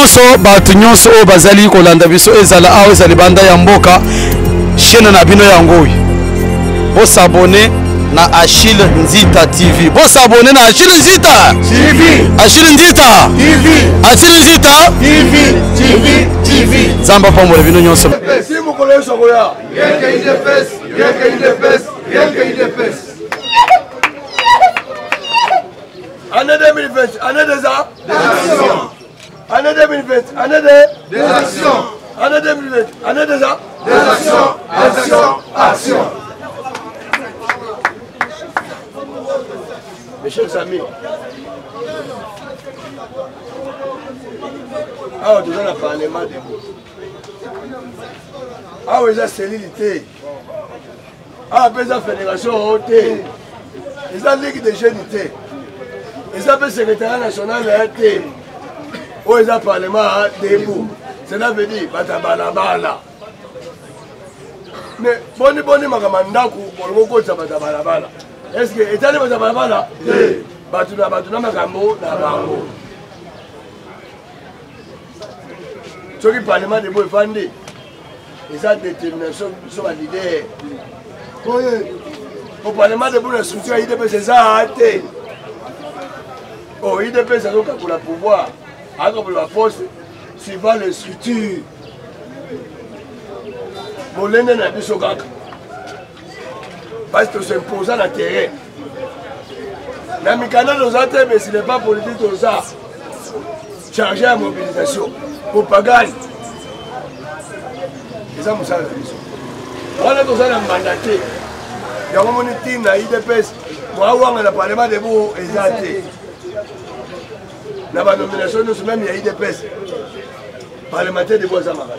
nyonso bato nyonso oyo bazali kolanda biso ezala awa ezali banda ya mboka chaîne na bino yango bo s'abonner na Achille Nzita TV. Bo s'abonner na Achille Nzita TV. Achille Nzita TV. Achille Nzita TV. TV. Zamba pamole bino nyonso. Si mo kolo sokoya. Rien que il défesse, rien que il défesse, rien que il défesse. Année 2020, année des actions. Année 2020, année des actions. Année 2020, année des actions. Action. Mes chers amis, ah, nous allons parler mal de vous. Ah, oui, ça c'est l'unité. Ah, mais ça fédération haute. Et ça ligue de jeunes. Et ça fait secrétaire national. Oh, ils ont parlement debout. Cela veut dire, batabalabala. Mais, bonne, magamandaku, pour le mot, ça batabalabala. Est-ce que, état de batabalabala? Batuna, magambo, na bango. Ceux qui parlement debout, ils font des. Ils ont détermination, ils sont leaders. Au parlement debout, la structure, il dépend de ça. Oh, il dépend de ça pour le pouvoir. Pour la poste, suivant les structures. Mon l'aîné n'a plus son gars. Parce que c'est imposant la terrain. Dans mes canaux, nous avons mais ce n'est pas politique, nous avons chargé la mobilisation. Pour pas gagner. Et ça, nous avons la mission. Voilà, nous avons mandaté. Il y a un moment où il y a IDPS. Moi, on a parlé de vous, exacté. Dans la nomination, nous sommes même il y a IDPS. Parlementaire de Bois-Amara.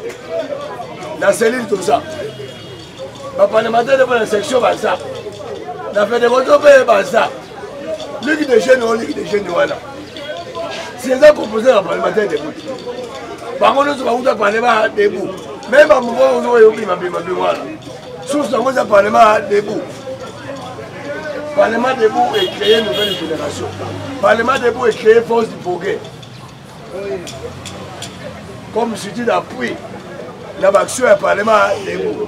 Dans la cellule, tout ça. Le parlementaire de la section, ça. Dans la fédération, ça. Ligue de jeunes, on ligue de jeunes, voilà. C'est ça proposé dans le parlementaire de Bois. Par contre, nous sommes au parlement debout. Même à un moment où nous avons eu voilà. Sous ce moment, le parlement debout. Le Parlement debout est créé une nouvelle génération. Le Parlement debout est créé force du progrès. Comme je dis d'appui, l'action est Parlement debout.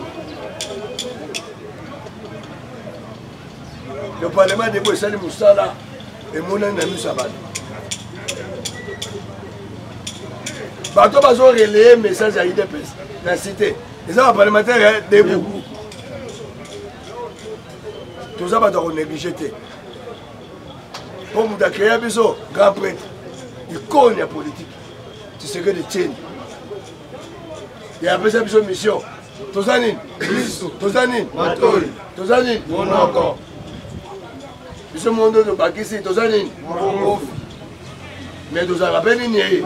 Le Parlement debout est Salim Moussala et Mounan Nami Sabad. Bateau va relayer un message à IDPS, dans la cité. Les hommes parlementaires debout. Tout ça va être négligé. Pour nous créer un grand prêtre, il connaît la politique. C'est ce que de tienne. Il y a besoin de mission. Tozanin, Tozanin, Monoko. Ils sont mondes de Bakissi, Tozanin, mais nous avons rappelé Nié.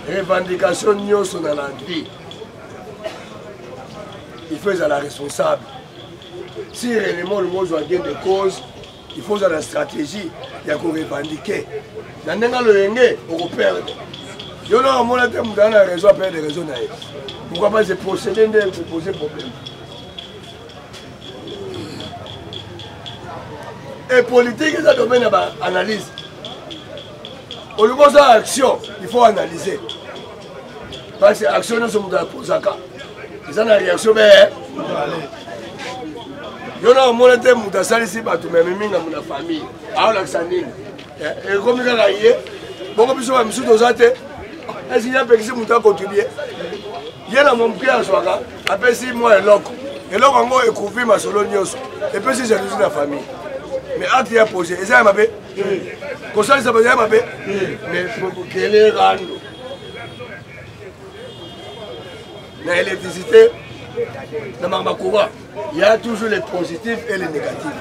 Revendication Nyo sont dans la vie. Il faut être la responsable. Si réellement le mot joue gain de cause, il faut avoir la stratégie, il y a qu'on revendiquer. Dans le Yenge, on peut perdre. Il y a un moment où on a raison à perdre des raisons. Pourquoi pas se procéder pour poser problème? Et politique, c'est un domaine d'analyse. Au niveau de l'action, il faut analyser. Parce que l'action, nous sommes dans la posaka. Ils ont une réaction, mais il y a un moment où on a salissé par tout le monde dans la famille. Alors, et comme il y a beaucoup de choses qui sont est-ce qu'il y a un peu de choses qui ont contribué? Il y a un moment qui a choisi, après 6 mois, et l'autre, on a écouté ma solo news. Et puis, c'est jalousie de la famille. Mais acte est posé. Et ça, il m'a fait. Comme ça, il m'a fait. Mais pour qu'elle est grande. Dans l'électricité, dans Mamakura, il y a toujours les positifs et les négatifs.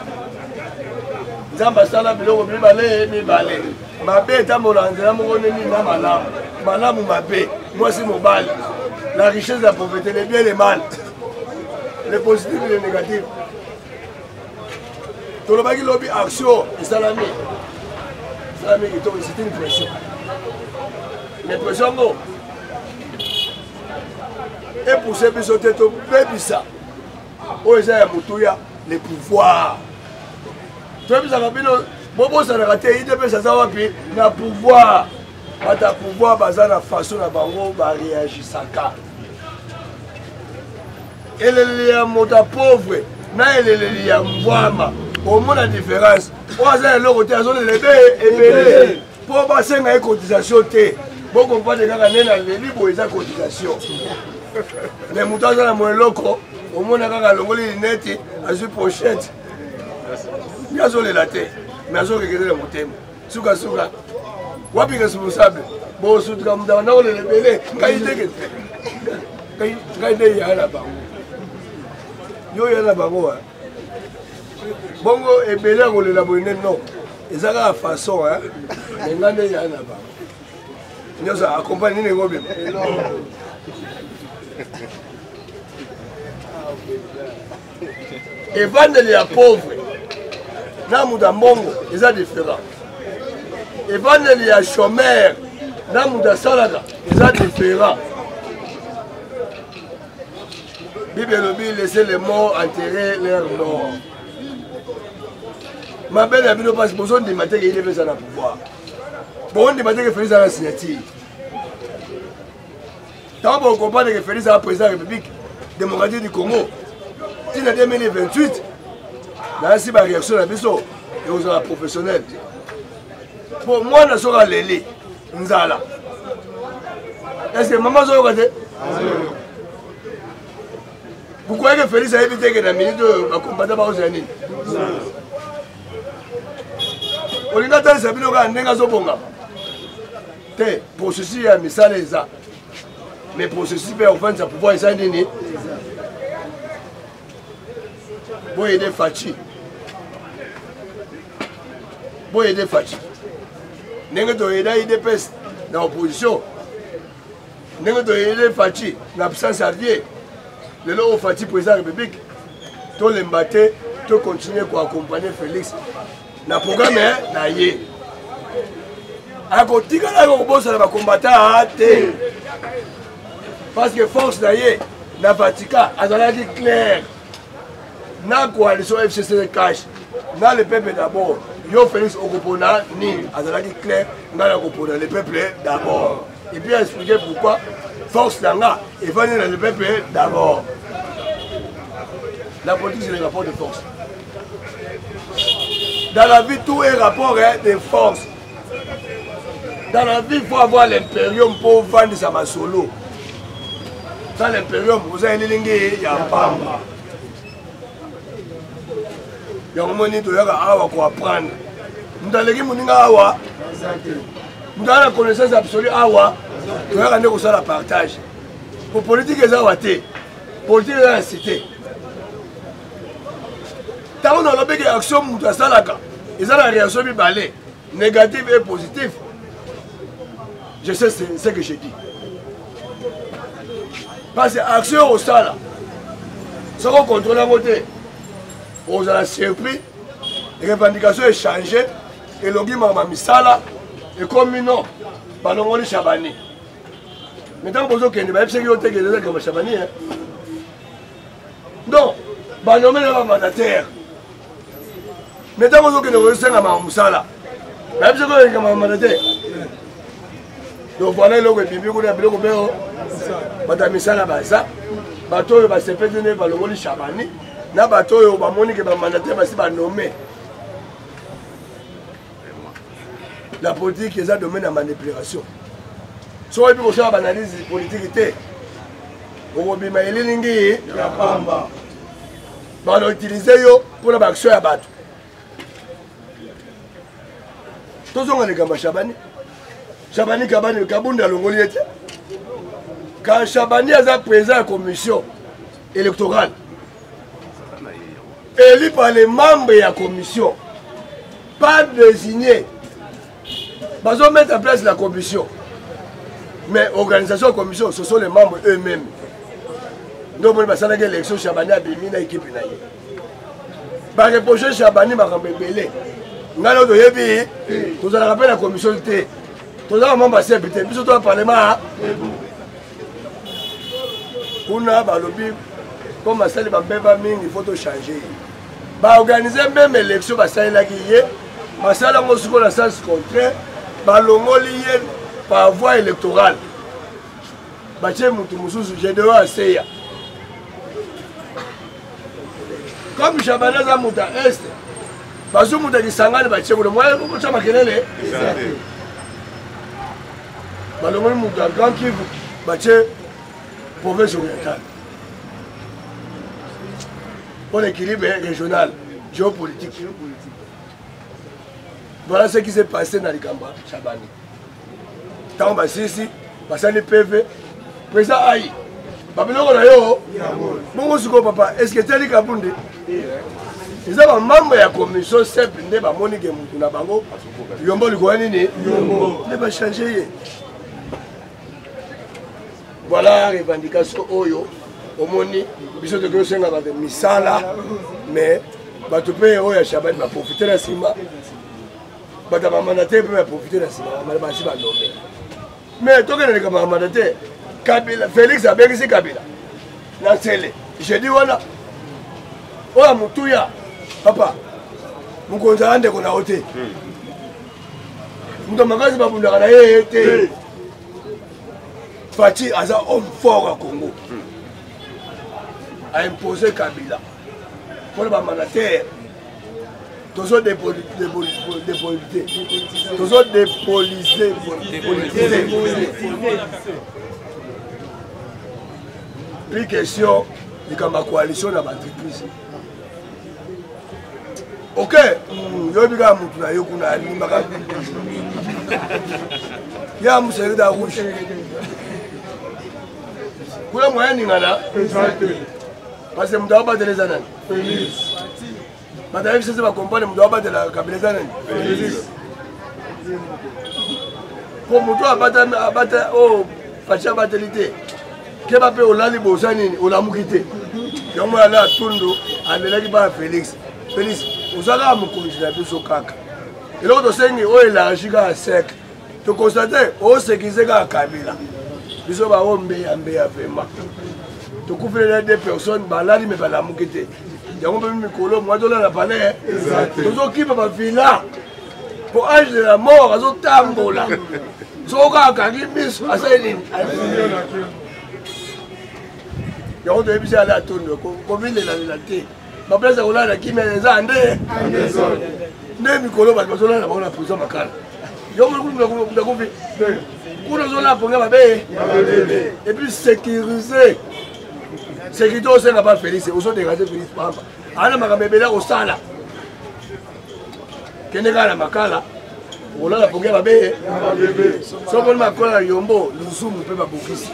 Nous avons passé là, nous avons balé. Ma paix est à mon endroit, mon paix. Moi, c'est mon bal. La richesse de la pauvreté, les biens et les mal. Les positifs et les négatifs. Tout le monde lobby action et salami. Salami, c'est une pression. Mais pression, non. Et pour ces personnes, c'est ça. Où est-ce que les pouvoirs? Tu as vu ça, bobosanaka te idps aza wapi na pouvoir bata pouvoir baza na façon na bango baréagisaka eleleli ya moto pauvre na eleleli ya mbwama omona différence oyo aza eloko te azolela ebele mpo basenga ye cotisation te bokompane kaka nde na leli boye eza cotisation me moto aza na moeloko omona kaka alongoli lineti azwi pochette ye azolela te me azokekende na motema sukasuka wapi responsable bosutuka moto abanda kolela ebele ngai teke ngai nde yaa na bango yo yaa na bango bongo ebele ya kolela boye nde non eza kaka façon enga nde yaa na bango nyonso akompagne nini yango bema evandeli ya pauvre na moto ya mbongo eza différent evandeli ya chômeur na moto asalaka eza différent bible elobi laisser les morts enterrer leur mort mabele ya bino mpasi bozondima teke ile mpeza na pouvoir bondima teke félix aza na signature ntango bokompane ke félix aza président ya république démocratique du congo ntina 2028 nayasi baréaction na biso ekozala professionnel po mwana soki aleli nzala estce mama azoyoka te bukoyeke félix ayebi teke na minute oyo bakombata bakozala nini olinga talisa bino kaka ndenge azobongama te processus ya misala eza mais processus mpe ya kofandisa pouvoir eza nini boyede faci boyede faci ndenge toyeda idps na opposition ndenge toyede faci na absence avier lelo oyo faci président ya république tolemba te tocontinue koaccompagne félix na programme na ye akotikala kobosana bakombata te parce que force na ye na vatika azalaki clair na coalition fcc cash na le peuple d'abord yo félix okopona nini azalaki clair nga nakopona le peuple d'abord et puis expliquer pourquoi force na nga evandi na le peuple d'abord. La politique c'est le rapport de force. Dans la vie, tout est rapport de force. Dans la vie, il faut avoir l'impérium pour vendre sa masolo. Dans l'impérium, vous avez une ligne, il y a Pamba. Il y a un moment où il y a apprendre. Nous avons la connaissance absolue, nous avons la partage. Pour politique, il y a politique, il y a la cité. Tant qu'on a l'objet d'action, nous avons la réaction négative et positive. Je sais ce que je dis. Parce que l'action au stade, ce qu'on contrôle à voter, on a surpris, les revendications ont changé, et l'on dit que Misala est comme non, Balongoli Chabani. Maintenant, vous avez dit que vous avez dit que vous Chabani. Donc, Balongoli est un mandataire. Maintenant, vous avez dit que vous avez dit que Misala. Vous avez dit que vous avez dit que vous avez dit. Donc voilà le bibi kuna biloko beo bata misala baza bato oyo ba sepetene ba longoli Chabani na bato oyo ba moni ke ba mandataire basi ba nommé. La politique est un domaine de manipulation. Si on veut faire une analyse politique, on va utiliser pour l'action à battre. Tous on a les Chabani. Chabani Kabani, Kabunda Longoliete. Quand Chabani a président à la commission électorale, élu par les membres de la commission, pas désigné. Ils vont mettre en place la commission. Mais l'organisation de la commission, ce sont les membres eux-mêmes. Donc, on va faire l'élection Chabani à Bimi dans l'équipe. Par le projet Chabani, on va faire belé. On va rappeler la commission. Tout ça, on va passer puis surtout au Parlement. On a lobby, comme il faut changer. Organiser même l'élection, basala ngo siko na sens contraire balongoli ye par voie électorale batie mutu mosusu Gédéon Aseya comme Chabana aza mutu ya este bazwi mutu akisangani batie kuna mwacha makelele balongoli mutu ya Grand Kivu batie province orientale pour l'équilibre régional géopolitique. Voilà ce qui s'est passé dans les Kamba Chabani. Tant que ici, basali PV, président Aïe, Babylon Rayo, mon suko papa, est-ce que tu as dit Kabunde? Ils ont un membre de la commission simple, ne pas monique Moutouna Bango, Yombo Luguanini, ne pas changer. Voilà la revendication Oyo, Omoni, Biso de Grossenga de Misala, mais tu peux Oya Chabani va profiter de la Sima. Batama mandaté peut profiter de la Sima, mais toi qui n'es pas mandaté, Kabila, Félix a bien ici Kabila. J'ai dit voilà. Oh, Moutouya, papa, nous comptons qu'on a ôté. Nous avons magasin pour nous aller. Fati a un homme fort au Congo. A imposé Kabila. Pour le mandataire. Toujours dépolitisé. Toujours dépolitisé. Plus question de ma coalition dans l'entreprise. Ok, je vais vous dire kula moyen ningana parce que mdawa batele zanani bataye sisi ba compagnie mdawa batela kabila zanani ko muto abata o facha batelite ke ba pe olali bosani olamukite yomo ala tundu amelaki ba Félix uzaka mukonzi na biso kaka eloko tosengi o élargi ka sec to constater o sécuriser ka kabila biso ba ombeya vema tokufela des personnes balali me balamukite yango mpe mikolo mwazola na palais tozokipa bavila po age de la mort azotambola soka akangi biso asali nini yango toyebisi ala atondo kovilelela te baplace akolala na kimia eza nde mikolo bato bazolala na bango na prison makala yomokufi kuna zona ponga babe et puis sécuriser sécurité au sein n'a pas Félix au sein dégager Félix pamba ana makambebela ko sala keneka na makala ola la ponga babe so bon makola yombo lusumu pe babokisi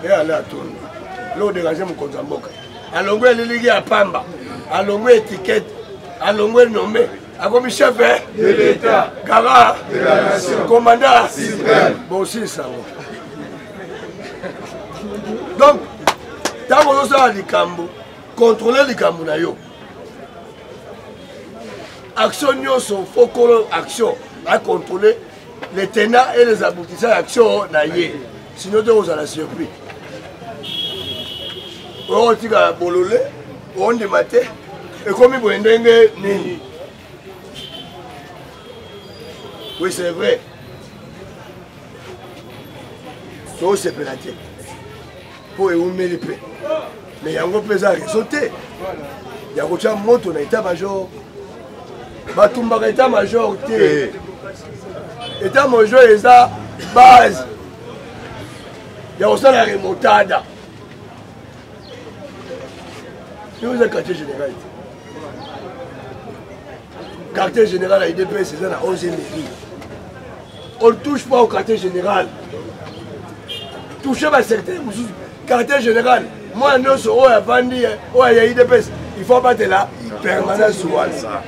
et ala tourne l'eau dégager mon compte mboka alongwe liligi ya pamba alongwe étiquette alongwe nommé comme chef de l'État, Gara, de la nation, commandant suprême. Bon, si ça va. Donc, tant qu'on a dit Kambo, contrôler les Kambo, action, il faut qu'on action à contrôler les tenants et les aboutissants d'action. Sinon, on a la surprise. On dit à Bololé, on dit maté, et comme il faut nini. Oui, c'est vrai. Tout c'est pénaté. Pour éhumer les paix. Mais il y a un gros pesant à sauter. Il y a un moto dans l'état-major. Batumba l'état-major. L'état-major est la base. Il y a aussi la remontada. Il y a un quartier général. Le quartier général à IDP, c'est la 11e mairie. On ne touche pas au quartier général. Toucher à certains quartier général. Moi, nous sommes à Vandi, à IDP, il faut battre là, permanence sur ça.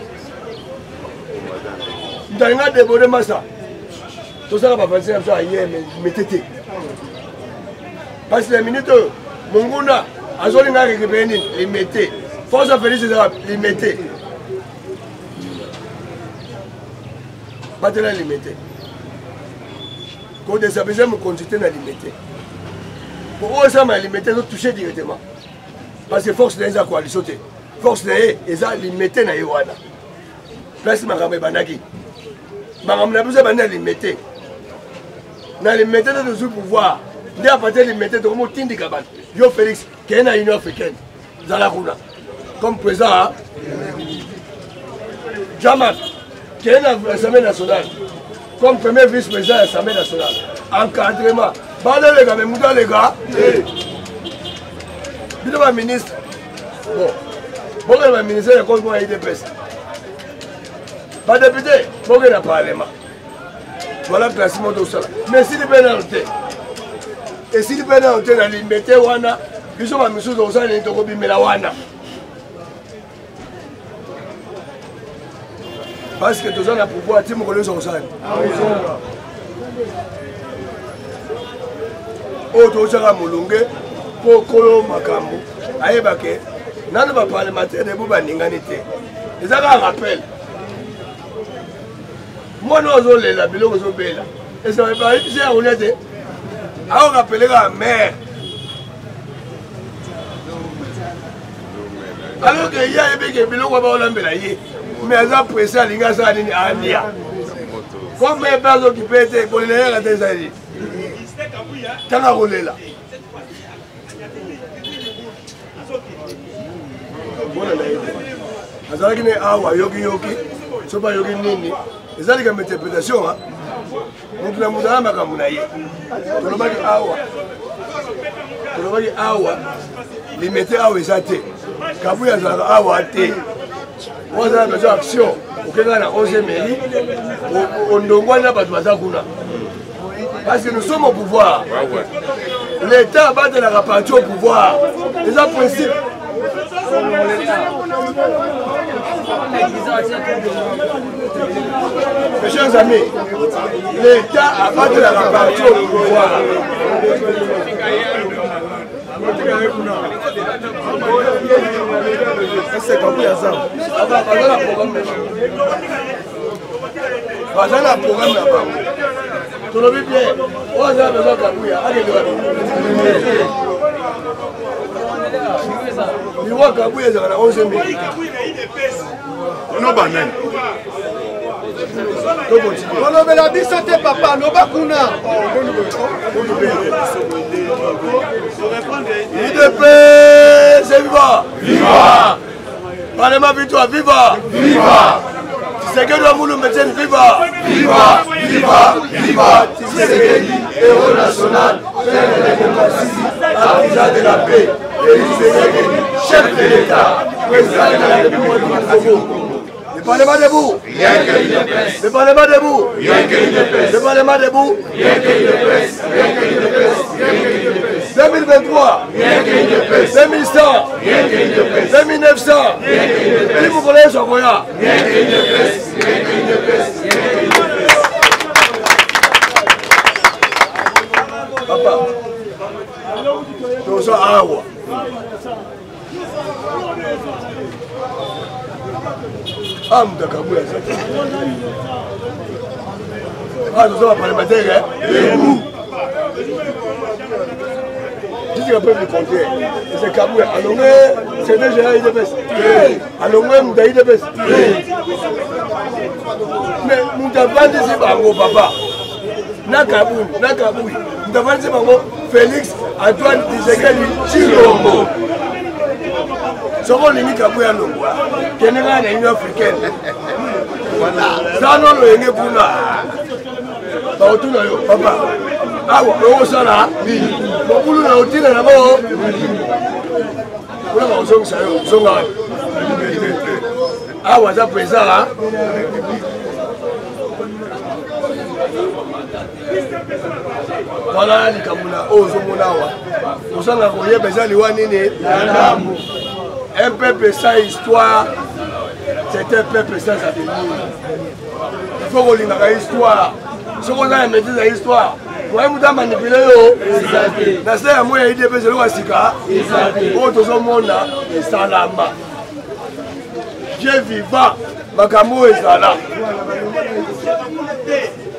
Dans le cas de Bodemassa, tout ça va passer à hier, mais t'étais. Parce que les minutes, Munguna, Azolinga récupéré, les mettez. Force à Félix, les mettez. Battre là, les mettez. Quand des abeilles me consultent dans limité. Pour eux, ça m'a limité de toucher directement. Parce que force de la coalition, force de la limité dans Iwana. place makambo ebandaki makambo na biso ebandi na limete na limete nde tozwi pouvoir nde apate limete tokomi otindika bato yo Félix keye na union africaine zala kuna comme président Jamal keye na assemblée nationale comme premier vice-président de l'Assemblée nationale. Encadrement. Bale les gars, mais mouda les gars. Bino ma ministre. Bon le ministère de compte pour IDPS. Ba député, bon le parlement. Voilà le classement de ça. Mais si les pénalités. Et si les pénalités na limité wana, biso ma misu do ça ni to ko bimela wana. Parce que tous on a pouvoir à Timo Kolonzo Osani. Oh, tous on a Moulungue, Pokolo Makambu, Aébake, Nana va parlementaire de Bouba Ninganité. Et ça un rappel. Moi, nous avons la bilo aux obéla. Et ça va pas ici à Oulete. À rappeler la mère. Alors qu'il y a un peu de bilo à Olambelaye. Mais elles ont pressé à l'ingasa à Nia. Comme les personnes qui peuvent être pour les à des alliés. Tant à rouler là. Azalaki ne awa yogi yogi, soba yogi nini. Ezali comme interprétation hein. Mutu na mutu na makambo na ye. Tolobaki awa. Limete awa ezate. Kabuya azalaka awa te. On a besoin d'action. Au Kenya, on s'est mêlé. On doit n'a pas de parce que nous sommes au pouvoir. L'État va de la répartition au pouvoir. C'est un principe. Mes chers amis, l'État a pas de la répartition au pouvoir. C'est compris à ça. Dans un programme là-bas. Tout le monde bien. On a besoin de Kabouya. Allez, il voit Kabouya, ça va 11 000. Non, pas même. On a la bisate papa, no bakuna. IDPS, c'est viva. Viva. Parlement victoire, viva. Viva. Tshisekedi wa Mulu Mbetseni, viva. Viva. Viva. Viva. Tshisekedi, héros national, père de la démocratie, artisan de la paix. Et Tshisekedi, chef de l'État, président de la République du Congo. Le Parlement debout. Rien que l'IDPS. Le Parlement debout. Rien que l'IDPS. Le Parlement debout. Rien que l'IDPS. Rien que l'IDPS. Rien que l'IDPS. 2023. Rien que l'IDPS. 2100. Rien que l'IDPS. 2900. Rien que l'IDPS. Qui vous connaissez sur Goya? Rien que l'IDPS. Rien que l'IDPS. Rien que l'IDPS. Papa. Tout ça à Awa. Ah, nous avons nous sommes parlementaires. Dites que peut me compter. C'est Kabouya. Allons, c'est déjà IDPS. Allons, nous avons IDPS. Mais nous avons dit c'est papa. Nakabou, nous avons dit Félix Antoine Tshisekedi Tshilombo. Ce qu'on limite à Kabouya Longwa, qui est une africaine. Ça non le yenge pour là. Papa. Ah, on s'en a. Beaucoup de l'outil là-bas. On s'en sait. Ah, on a pris ça. Voilà, les Kamuna, oh, Zomonawa. On s'en a envoyé, mais ça, les Wanine. Un peuple sans histoire, c'est un peuple sans avenir. Il faut qu'on ait une histoire. Si on a une maîtrise de l'histoire, on va manipuler. Dans ce cas, il y a des personnes qui ont été salama. Dieu vivant, Makamou est là.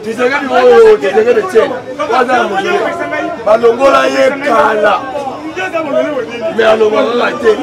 Tu sais que tu es de tienne. Balongola est kala. Mais alors, on va rater.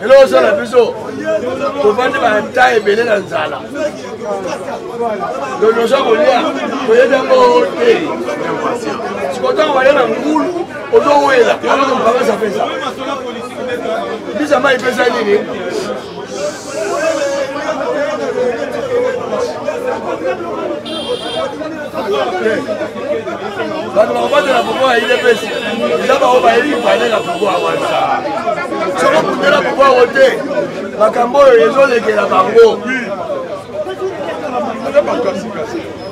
Hello, ça la biso. Pour vendre ma taille belé dans Zala. Donc nous sommes là. Vous êtes un peu. Si quand on va aller dans le boule, on doit où est là. Alors on parle ça fait ça. Puis ça m'a fait ça nini. Quand on va de la pouvoir, il est petit. D'abord on va aller parler la pouvoir ça. Si on peut la pouvoir voter, la Cambo est raison de la Bango.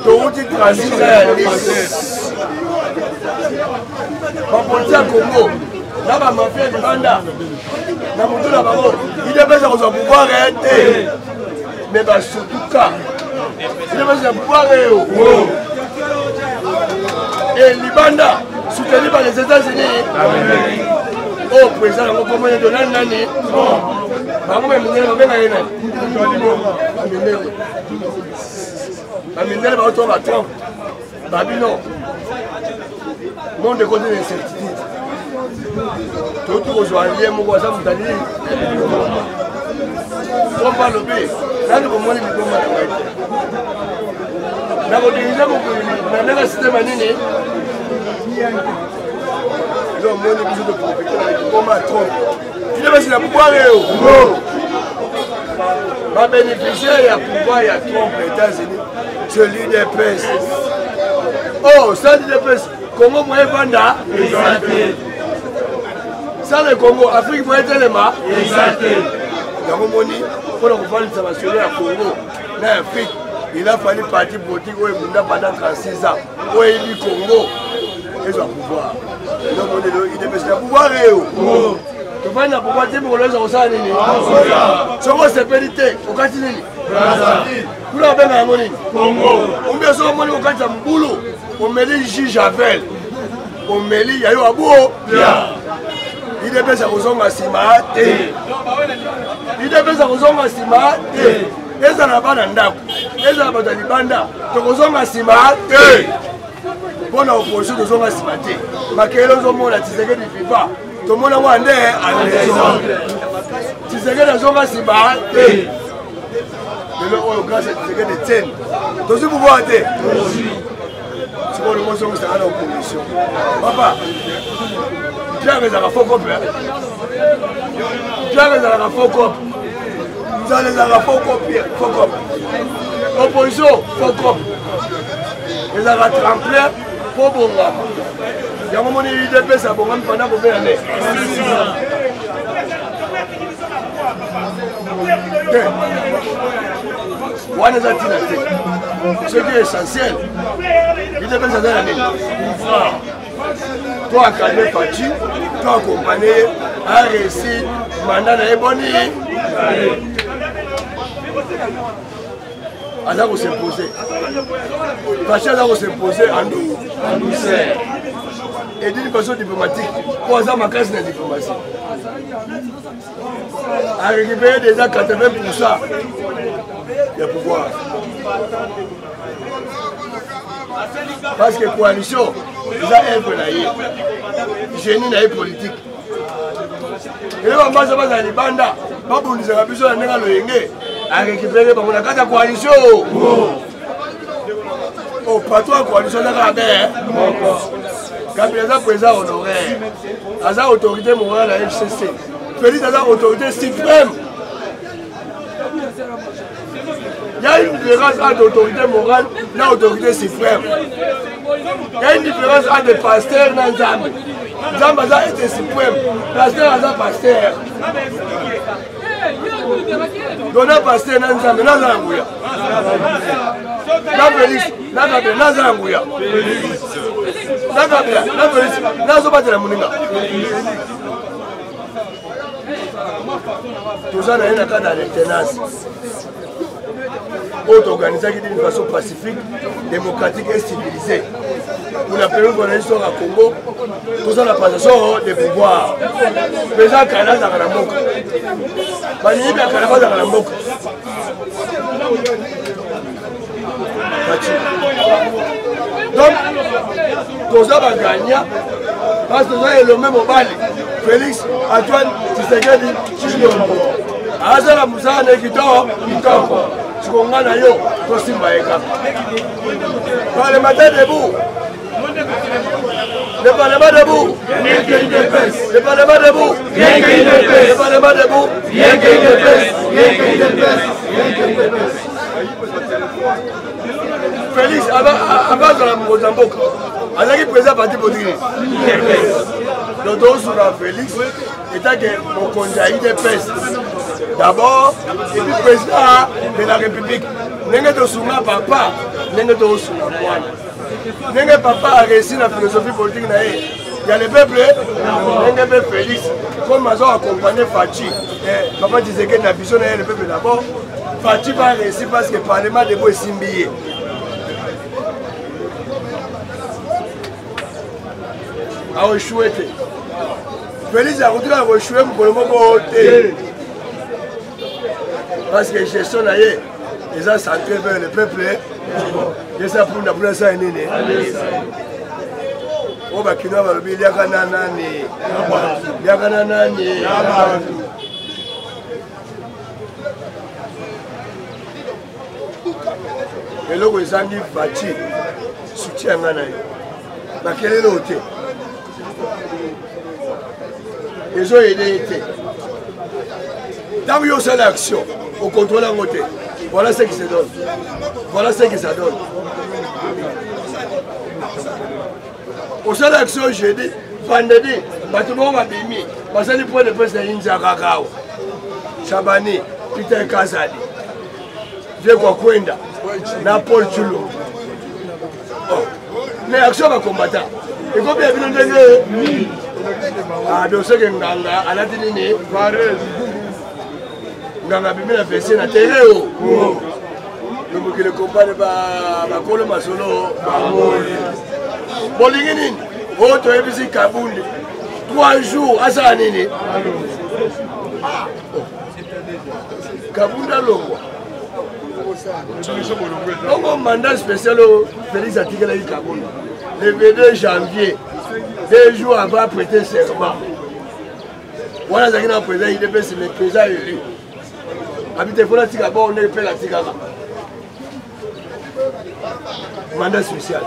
Tout dit transit à l'Est. Ma politique à Congo, là ma mafia de Banda, na mutu na bango, il est besoin de pouvoir arrêter. Mais surtout cas, il est besoin de pouvoir et Libanda, soutenu par les États-Unis. Oh, président, on va de l'année. On va à Trump. Babylon. Monde de côté d'incertitude. Tout aujourd'hui, mon voisin vous a dit. Trump va lever. Là, nous avons le système. Donc, moi, je suis de profiter avec Trump. Il est la pouvoir. Ma bénéficiaire, il y a pouvoir, il y a Trump, les États-Unis. C'est l'UDPS. Oh, ça, l'UDPS. Congo, moi, Banda. Ça, le Congo, Afrique, moi, Téléma. Dans mon moni, pour le pouvoir international à Congo, dans l'Afrique, il a fallu partir politique où il y a pendant 36 ans. Où il y a Congo. Ils ont pouvoir. Donc, il est le pouvoir. Tu vois, il y a pouvoir de pour les gens. Si on se pénité, au Katini. Pour la peine à Moni. On met son moni au Katamboulou. On met les juges Javel. On met les Yayo Abou. Il est besoin de à Sima. Il est besoin de Sima. Les Arabes n'ont les Arabes de Banda. Donc, à Sima. Pour l'opposition de Zonga Simate, Makelo Zomona Tshisekedi du FIFA, tout le monde a un raison. Tshisekedi de Zonga Simate, le grâce à Tshisekedi de Tsen. Tout ce pouvoir est. C'est pour le monde qui est à l'opposition. Papa, Pierre les a faux cop. Pierre les a faux cop. Vous allez à la faux cop. Opposition, faux cop. Les a tremplé. Pour Bonga. Il y a un moment où il y a des personnes pendant combien d'années? Ce qui est essentiel, il y a des personnes d'années. Toi, Kalé Fachi, toi, accompagné, a réussi, mandat de Ebony. Elle a s'imposer. Rachel a s'imposer en douceur. Et d'une façon diplomatique, pour ça, ma classe de diplomatie. A récupéré déjà 80% de pouvoir. Parce que coalition, ils ont un génie dans politique. Et là, on va se passer à l'Ibanda, pas pour nous faire besoin de a récupéré par la coalition. Oh, pas toi, coalition de la guerre. Quand il y a un président honoraire, il y a une autorité morale à la FCC. Il y a une autorité suprême. Il y a une différence entre l'autorité morale et l'autorité suprême. Il y a une différence entre les pasteurs et les âmes. Les âmes étaient suprêmes. Les pasteurs sont pasteurs. Dona pasteur nanzambe nazanguya. Na Félix, na Gabriel nazanguya. Na Gabriel, na Félix, nazobatela muninga. Tout ça n'a rien à faire dans l'alternance. Autre organisation d'une façon pacifique, démocratique et civilisée. Pour la période qu'on a histoire à Congo, tout ça la passation des pouvoirs. Président Canada dans la Moka. Banini Canada dans la Moka. Donc, tout ça va gagner. Parce que ça est le même au Bali. Félix Antoine Tshisekedi Tshilombo. Azala Moussane Kitoko. Chikongana yo, Tosimba Eka. Parlementaire debout. Le Parlement debout. Le Parlement debout. Le Parlement debout. Félix, avant de la Mozambique, Azaki président parti politique. Le dos sur la Félix, étant que mon conseil de peste. D'abord, et puis président de la République. N'est-ce pas Souma papa, n'est-ce pas Souma moi. N'est-ce pas papa a réussi la philosophie politique. Il y a le peuple, n'est-ce pas Félix, comme ils ont accompagné Fachi. Papa disait que la vision est le peuple d'abord. Fachi va réussir parce que le Parlement de Bois est simbié. A échoué. Félix a retrouvé à échouer pour le moment. Parce que gestion naïe, ils ont centré vers le peuple. Et ça pour nous ça est né. Oh bah qui doit avoir le billet Yagananani. Yagananani. Et là où ils ont dit bâti, soutien Nanaï. Mais quel est l'autre? Ils ont aidé. Tant qu'il y a une action, au contrôle en côté. Voilà ce qui se donne. Voilà ce que ça donne. Au sein de l'action, j'ai dit, vendredi, tout le monde m'a mis. Parce que les points de presse de India Kakao, Chabani, Peter Kazadi, Vieux Kwakwenda, Napol Chulu. Mais l'action va combattre. Et comme il y a bien entendu, ah, donc c'est que Nganga, à la télé, Nganga bimi na fessé na terre o. Donc le combat de Bakolo Masolo. Bolingi nini? O to ebisi Kabundi. 3 jours asa nini? Kabunda Longwa. Donc un mandat spécial au Félix Atikela Kabunda. Le 22 janvier, 2 jours avant prêter serment. Voilà ce qu'il a président, il est le président élu. Habitez pour la tika, bon, on est fait la tika. Mandat spécial.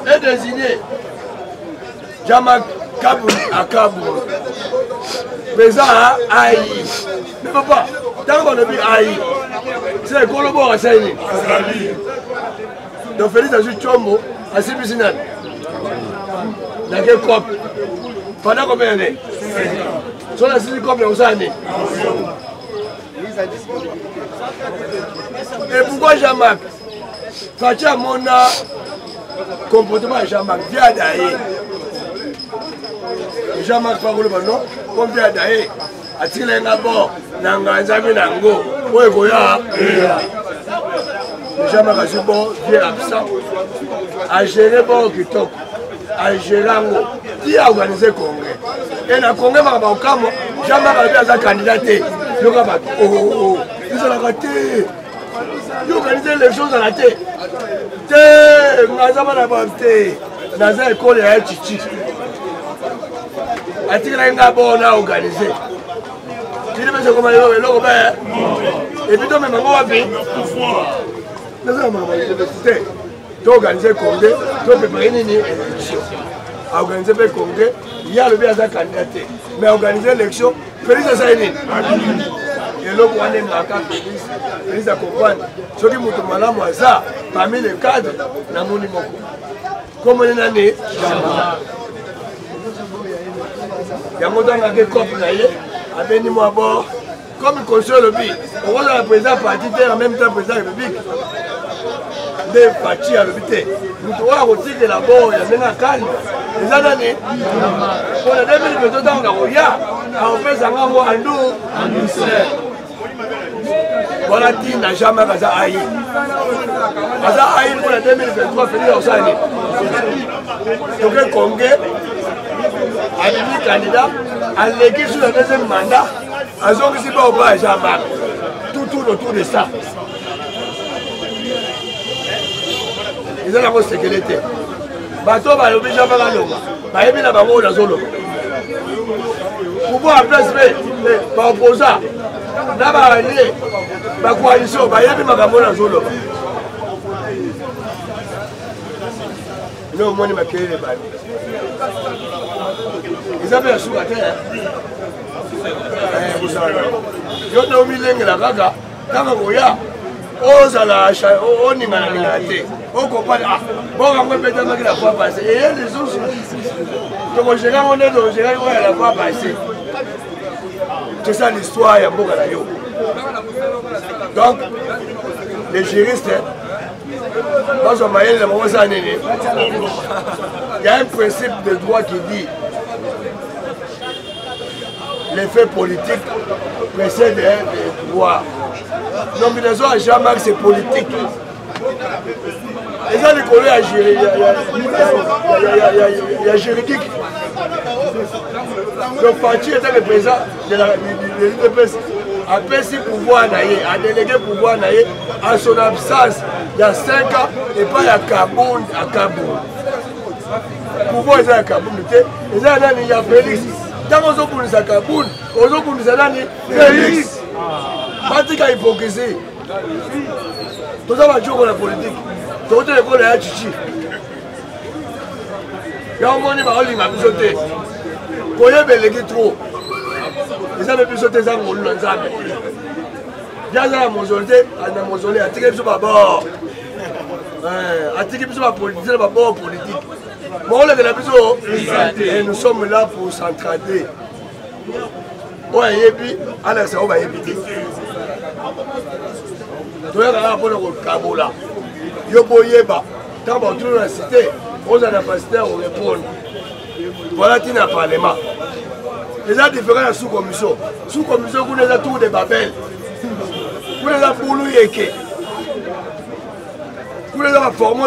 Et désigné Jamak Kabou à Kabou. Président à Aïe. Mais papa, tant qu'on a vu Aïe, c'est le Colombo à Saïni. Donc Félix a joué Chombo à Sibisinal. Dans quel cop? Pendant combien d'années? Sur la silicone, il y a années. Et pourquoi Jean-Marc? Fachi a mon comportement à Jean-Marc, via Daïe. Jean-Marc Pagolo, non? Comme via Daïe, a tiré un abord, Nanga, Nzami, Nango, Oegoya. Jean-Marc a joué bon, vieux absent, a géré bon Kitoko, a géré Ango, qui a organisé le congrès. Et dans le congrès, Jean-Marc a été candidaté. Oh, ils ont raté. Ils ont organisé les choses à la tête. Dans une école, il y a un chichi. A tiré un abord, on a organisé. Tu dis, mais c'est comment il est. Et puis, même on va dans l'université, tu as organisé le congrès, tu as préparé une élection. A organisé le congrès, il y a le bien à candidater. Mais organiser l'élection, Félix a saigné. Et là, on est marqué Félix a compris. Ce qui m'a dit, moi, ça, parmi les cadres, dans mon niveau. Comme on est né, il y a un montant qui est compris, avec nous à bord. Comme il construit le but, on va la président parti en même temps président de la République. nde faci alobi te moto oyo akotikela boya ndenge akali eza nani mpona 2022 ntango nakoya akopesanga ngo andu wana ntina jamais aza ayi aza ayi mpona 2023 feli osani toke konge abimi candidat aleki sur la deuxième mandat azongisi baoba eza maka tout tourne autour de ça eza nango sekele te bato balobi jamais balonga bayebi na bango oyo nazoloba pouvoir place mpe baoposa na balie bakoalition bayebi makambo oyo nazoloba ino omoni makelele bani eza mpe ya suka te yo te omilengela kaka ntango koya ozala oningana te okopana bokango epetamaki la fois passé eye lisusu tokogengango nde tokogengaki oyo la fois passé c'est ça l'histoire ya mboka na yo donc les juristes bazwa mayele na bango eza nini il y a un principe de droit qui dit les faits politiques précèdent les pouvoirs. Nomination à Jean-Marc, c'est politique. Et ça, les collègues, il y a juridique. Le parti était le président de l'UDPS. Après, si pouvoir a délégué pouvoir en son absence, il y a 5 ans, et pas à Kaboul. Pouvoir est à Kaboul. Et ça, il y a Félix. Tant qu'on s'oppose à Kaboul, on s'oppose à Félix. Pratique à hypocrisie. Tout ça va jouer pour la politique. Tout ça va jouer chichi. Il y a un moment où il m'a pu sauter. Quand il y a belégé trop, ils avaient pu sauter ça pour nous. Il y a un mausolée, un mausolée, un ticket sur ma bord. Un ticket sur ma politique, ma bord politique. Bon, et nous sommes là pour s'entraider. Bon, et puis, alors ça va éviter. Tu vois, là, pour le Kaboula, Yoboyeba, quand on trouve la cité, on a la facilité à répondre. Voilà, tu n'as pas les mains. Les gens différents à sous-commission. Sous-commission, vous les avez tous des babels. Vous les avez pour nous, vous les avez formés.